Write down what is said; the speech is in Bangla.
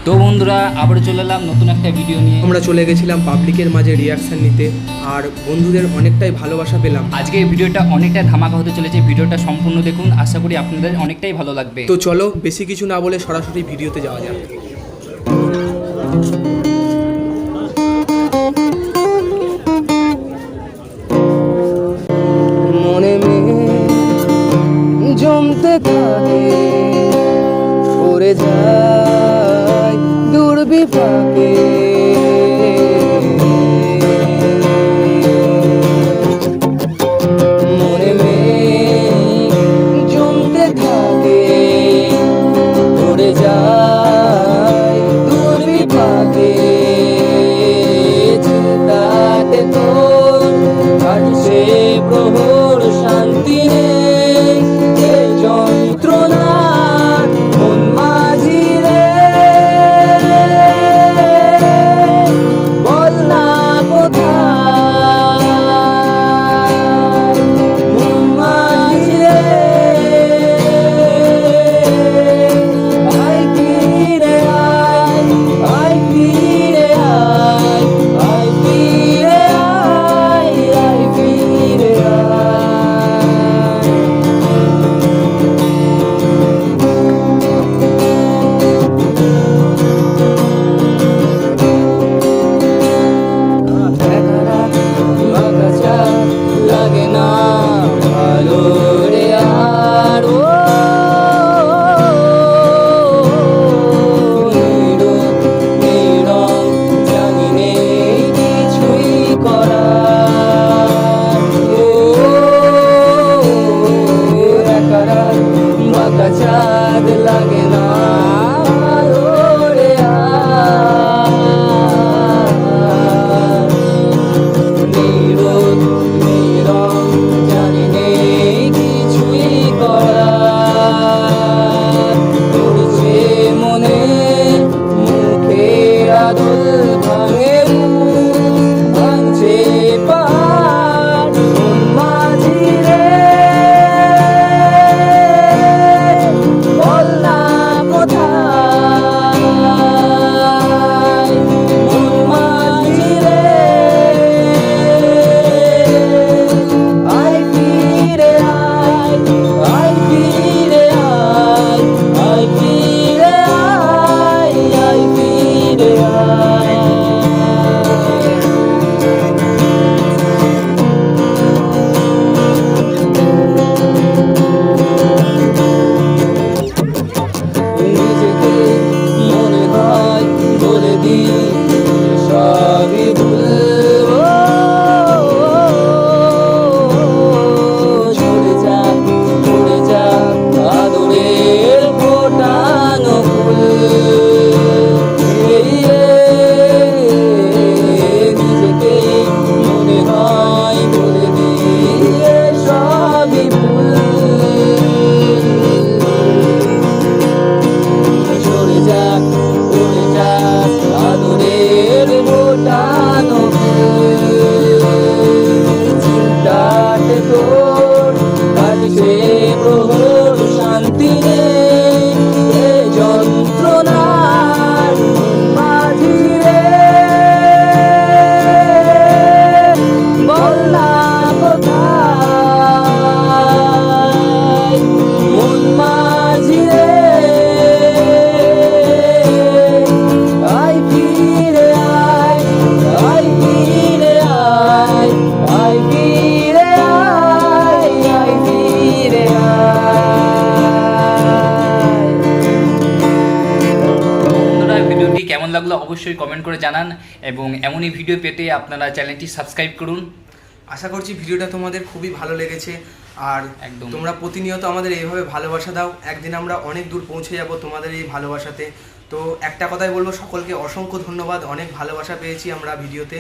তো বন্ধুরা আবার চলে এলাম নতুন একটা ভিডিও নিয়ে। আমরা চলে গেছিলাম পাবলিকের মাঝে রিয়াকশন নিতে, আর বন্ধুদের অনেকটাই ভালোবাসা পেলাম। আজকে এই ভিডিওটা অনেকটাই ধামাকা হতে চলেছে, ভিডিওটা সম্পূর্ণ দেখুন, আশা করি আপনাদের অনেকটাই ভালো লাগবে। তো চলো বেশি কিছু না বলে সরাসরি ভিডিওতে যাওয়া যাক। মনে জমতে থাকে পড়ে যায় দুর্বিপাকে, মনে জমতে থাকে পড়ে যায় দুর্বিপাকে, চিন্তাতে তোর কাটছে প্রহর শান্তি নেই, এ যন্ত্রণা মন মাঝি রে, বল না কোথায় মন মাঝি রে, আয় ফিরে আয়, আয় ফিরে আয়, আয় ফিরে আয়, আয় ফিরে আয়। বাঁকা লাগে না ভালো রে আর, ও নীরব জানি নেই কিছুই করার, ও একারা বাঁকা চাঁদ লাগে না ভালো রে আর, নীরব জানি নেই কিছুই করার, পড়ছে মনে মুখে আদল ভাঙে ভাঙছে পাহাড় মন মাঝি রে, বল না কোথায় মন মাঝি রে, আয় ফিরে আয়, আয় ফিরে আয়, আয় ফিরে আয়, আয় ফিরে আয়। নিজেকে মনে হয় বলে দিই সবই ভুল, চলে যা আদরের ফোটানো ফুল, নিজেকে মনে হয় বলে দিই সবই ভুল, চলে যা আদরের ফোটানো ফুল, চিন্তাতে তোর কাটছে প্রহর শান্তি নেই, এ যন্ত্রণার মাঝি রে, বল না কোথায় মন মাঝি রে, আয় ফিরে আয়, আয় ফিরে আয়, আয় ফিরে আয়, আয় ফিরে আয়। বন্ধুরা ভিডিওটি কেমন লাগলো অবশ্যই কমেন্ট করে জানান, এবং এমনই ভিডিও পেতে আপনারা চ্যানেলটি সাবস্ক্রাইব করুন। আশা করছি ভিডিওটা তোমাদের খুবই ভালো লেগেছে, আর একদম। তোমরা প্রতিনিয়ত আমাদের এইভাবে ভালোবাসা দাও, একদিন আমরা অনেক দূর পৌঁছে যাব তোমাদের এই ভালোবাসাতে। তো একটা কথাই বলবো, সকলকে অসংখ্য ধন্যবাদ, অনেক ভালোবাসা পেয়েছি আমরা ভিডিওতে।